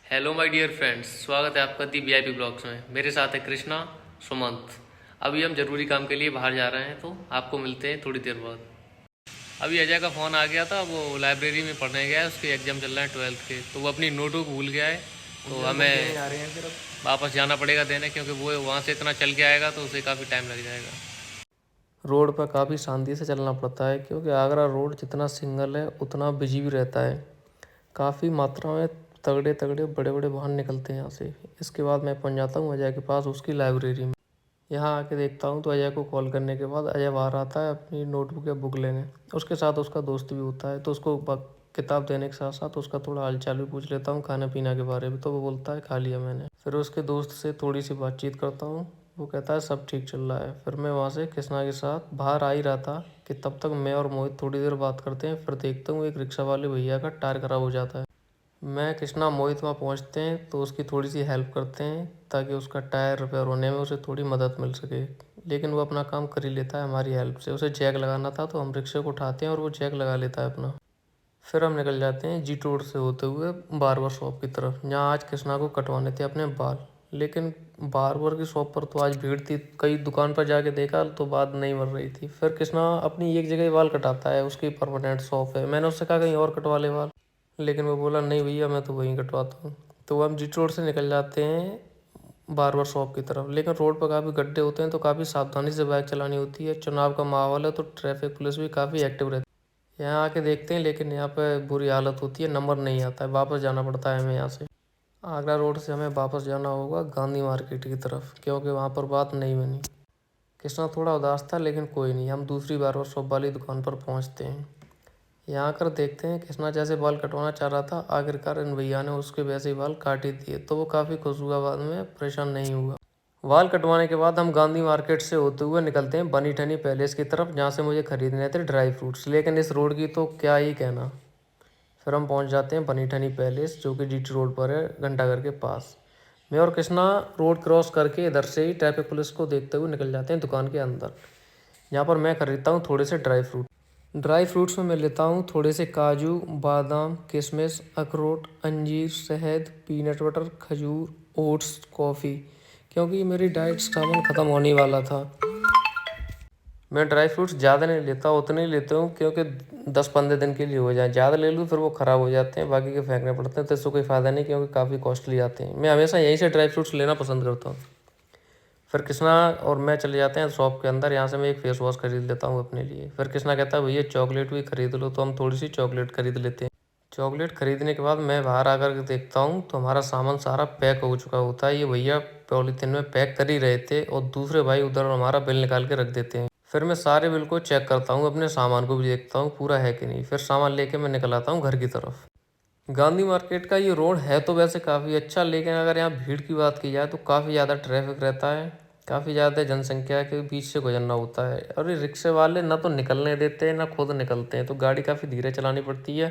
Hello my dear friends, स्वागत है आपका दी वीआईपी ब्लॉग्स में। मेरे साथ है कृष्णा, सुमंत। अभी हम जरूरी काम के लिए बाहर जा रहे हैं, तो आपको मिलते हैं थोड़ी देर बाद। अभी अजय का फ़ोन आ गया था, वो लाइब्रेरी में पढ़ने गया है, उसके एग्ज़ाम चल रहे हैं 12th के, तो वो अपनी नोटबुक भूल गया है। तो हमें वापस जाना पड़ेगा देने, क्योंकि वो वहाँ से इतना चल के आएगा तो उसे काफ़ी टाइम लग जाएगा। रोड पर काफ़ी शांति से चलना पड़ता है, क्योंकि आगरा रोड जितना सिंगल है उतना बिजी भी रहता है। काफ़ी मात्रा में तगड़े तगड़े बड़े बड़े वाहन निकलते हैं यहाँ से। इसके बाद मैं पहुँच जाता हूँ अजय के पास, उसकी लाइब्रेरी में। यहाँ आके देखता हूँ तो अजय को कॉल करने के बाद अजय बाहर आता है अपनी नोटबुक या बुक लेने। उसके साथ उसका दोस्त भी होता है, तो उसको किताब देने के साथ साथ उसका थोड़ा हालचाल भी पूछ लेता हूँ, खाने पीने के बारे में। तो वो बोलता है खा लिया मैंने। फिर उसके दोस्त से थोड़ी सी बातचीत करता हूँ, वो कहता है सब ठीक चल रहा है। फिर मैं वहाँ से कृष्णा के साथ बाहर आ ही रहा था कि तब तक मैं और मोहित थोड़ी देर बात करते हैं। फिर देखता हूँ एक रिक्शा वाले भैया का टायर खराब हो जाता है। मैं कृष्णा मोहित वहाँ पहुँचते हैं तो उसकी थोड़ी सी हेल्प करते हैं, ताकि उसका टायर रिपेयर होने में उसे थोड़ी मदद मिल सके। लेकिन वो अपना काम कर ही लेता है हमारी हेल्प से। उसे जैक लगाना था तो हम रिक्शे को उठाते हैं और वो जैक लगा लेता है अपना। फिर हम निकल जाते हैं जी रोड से होते हुए बार्बर शॉप की तरफ, जहाँ आज कृष्णा को कटवाने थे अपने बाल। लेकिन बार्बर की शॉप पर तो आज भीड़ थी, कई दुकान पर जाके देखा तो बात नहीं बन रही थी। फिर कृष्णा अपनी एक जगह ही बाल कटाता है, उसकी परमानेंट शॉप है। मैंने उससे कहा कहीं और कटवा ले बाल, लेकिन वो बोला नहीं भैया मैं तो वहीं कटवाता हूँ। तो हम जी रोड से निकल जाते हैं बार्बर शॉप की तरफ। लेकिन रोड पर काफ़ी गड्ढे होते हैं, तो काफ़ी सावधानी से बाइक चलानी होती है। चुनाव का माहौल है तो ट्रैफिक पुलिस भी काफ़ी एक्टिव रहती है। यहाँ आके देखते हैं, लेकिन यहाँ पे बुरी हालत होती है, नंबर नहीं आता है, वापस जाना पड़ता है हमें यहाँ से। आगरा रोड से हमें वापस जाना होगा गांधी मार्केट की तरफ, क्योंकि वहाँ पर बात नहीं बनी। कृष्णा थोड़ा उदास था, लेकिन कोई नहीं, हम दूसरी बार्बर शॉप वाली दुकान पर पहुँचते हैं। यहाँ आकर देखते हैं कृष्णा जैसे बाल कटवाना चाह रहा था, आखिरकार इन भैया ने उसके वैसे ही बाल काट ही दिए। तो वो काफ़ी खुश हुआ, बाद में परेशान नहीं हुआ। बाल कटवाने के बाद हम गांधी मार्केट से होते हुए निकलते हैं बनी ठनी पैलेस की तरफ, जहाँ से मुझे खरीदने थे ड्राई फ्रूट्स। लेकिन इस रोड की तो क्या ही कहना। फिर हम पहुँच जाते हैं बनी ठनी पैलेस, जो कि जीटी रोड पर है, घंटाघर के पास। मैं और कृष्णा रोड क्रॉस करके इधर से ही ट्रैफिक पुलिस को देखते हुए निकल जाते हैं दुकान के अंदर, जहाँ पर मैं खरीदता हूँ थोड़े से ड्राई फ्रूट। ड्राई फ्रूट्स में मैं लेता हूँ थोड़े से काजू, बादाम, किशमिश, अखरोट, अंजीर, शहद, पीनट बटर, खजूर, ओट्स, कॉफ़ी, क्योंकि मेरी डाइट सामान ख़त्म होने वाला था। मैं ड्राई फ्रूट्स ज़्यादा नहीं लेता, उतने ही लेता हूँ क्योंकि 10-15 दिन के लिए हो जाए। ज़्यादा ले लूँ फिर वो ख़राब हो जाते हैं, बाकी के फेंकने पड़ते हैं, तो इससे कोई फ़ायदा नहीं, क्योंकि काफ़ी कॉस्टली आते हैं। मैं हमेशा यहीं से ड्राई फ्रूट्स लेना पसंद करता हूँ। फिर कृष्णा और मैं चले जाते हैं शॉप के अंदर। यहाँ से मैं एक फेस वॉश खरीद लेता हूँ अपने लिए। फिर कृष्णा कहता है भैया चॉकलेट भी खरीद लो, तो हम थोड़ी सी चॉकलेट खरीद लेते हैं। चॉकलेट खरीदने के बाद मैं बाहर आकर के देखता हूँ तो हमारा सामान सारा पैक हो चुका होता है। ये भैया पॉलीथीन में पैक कर ही रहे थे और दूसरे भाई उधर हमारा बिल निकाल के रख देते हैं। फिर मैं सारे बिल को चेक करता हूँ, अपने सामान को भी देखता हूँ पूरा है कि नहीं। फिर सामान लेके मैं निकल आता हूँ घर की तरफ। गांधी मार्केट का ये रोड है तो वैसे काफ़ी अच्छा, लेकिन अगर यहाँ भीड़ की बात की जाए तो काफ़ी ज़्यादा ट्रैफिक रहता है। काफ़ी ज़्यादा जनसंख्या के बीच से गुजरना होता है, और ये रिक्शे वाले ना तो निकलने देते हैं ना खुद निकलते हैं, तो गाड़ी काफ़ी धीरे चलानी पड़ती है।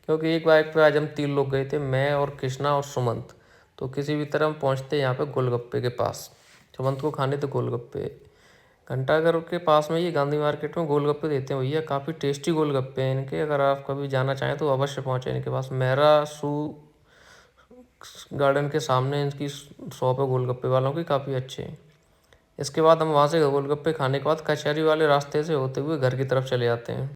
क्योंकि एक बाइक पे आज हम 3 लोग गए थे, मैं और कृष्णा और सुमंत। तो किसी भी तरह हम पहुँचते यहाँ पे गोलगप्पे के पास। सुमंत को खाने थे गोलगप्पे। घंटाघर के पास में ये गांधी मार्केट में गोलगप्पे देते हैं भैया, काफ़ी टेस्टी गोलगप्पे हैं इनके। अगर आप कभी जाना चाहें तो अवश्य पहुँचें इनके पास। मेहरा शू गार्डन के सामने इनकी शॉप है गोलगप्पे वालों की, काफ़ी अच्छे हैं। इसके बाद हम वहाँ से गोलगप्पे खाने के बाद कचहरी वाले रास्ते से होते हुए घर की तरफ चले जाते हैं।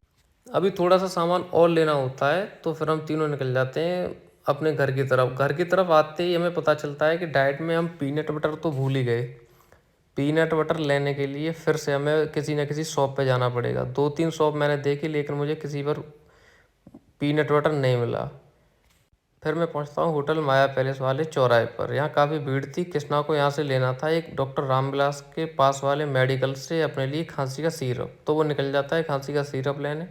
अभी थोड़ा सा सामान और लेना होता है, तो फिर हम तीनों निकल जाते हैं अपने घर की तरफ। घर की तरफ आते ही हमें पता चलता है कि डाइट में हम पीनट बटर तो भूल ही गए। पीनट बटर लेने के लिए फिर से हमें किसी न किसी शॉप पे जाना पड़ेगा। 2-3 शॉप मैंने देखी, लेकिन मुझे किसी पर पीनट बटर नहीं मिला। फिर मैं पहुंचता हूँ होटल माया पैलेस वाले चौराहे पर। यहाँ काफ़ी भीड़ थी। कृष्णा को यहाँ से लेना था एक डॉक्टर रामविलास के पास वाले मेडिकल से अपने लिए खांसी का सिरप, तो वो निकल जाता है खांसी का सिरप लेने।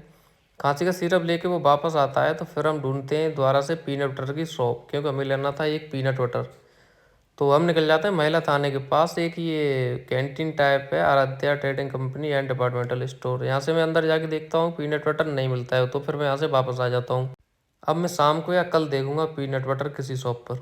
खांसी का सिरप लेके वो वापस आता है, तो फिर हम ढूंढते हैं दोबारा से पीनट बटर की शॉप, क्योंकि हमें लेना था एक पीनट बटर। तो हम निकल जाते हैं महिला थाने के पास। एक ये कैंटीन टाइप है, Aaradhya trading company and departmental store. यहाँ से मैं अंदर जाके देखता हूँ पीनट बटर नहीं मिलता है, तो फिर मैं यहाँ से वापस आ जाता हूँ। अब मैं शाम को या कल देखूंगा पीनट बटर किसी शॉप पर।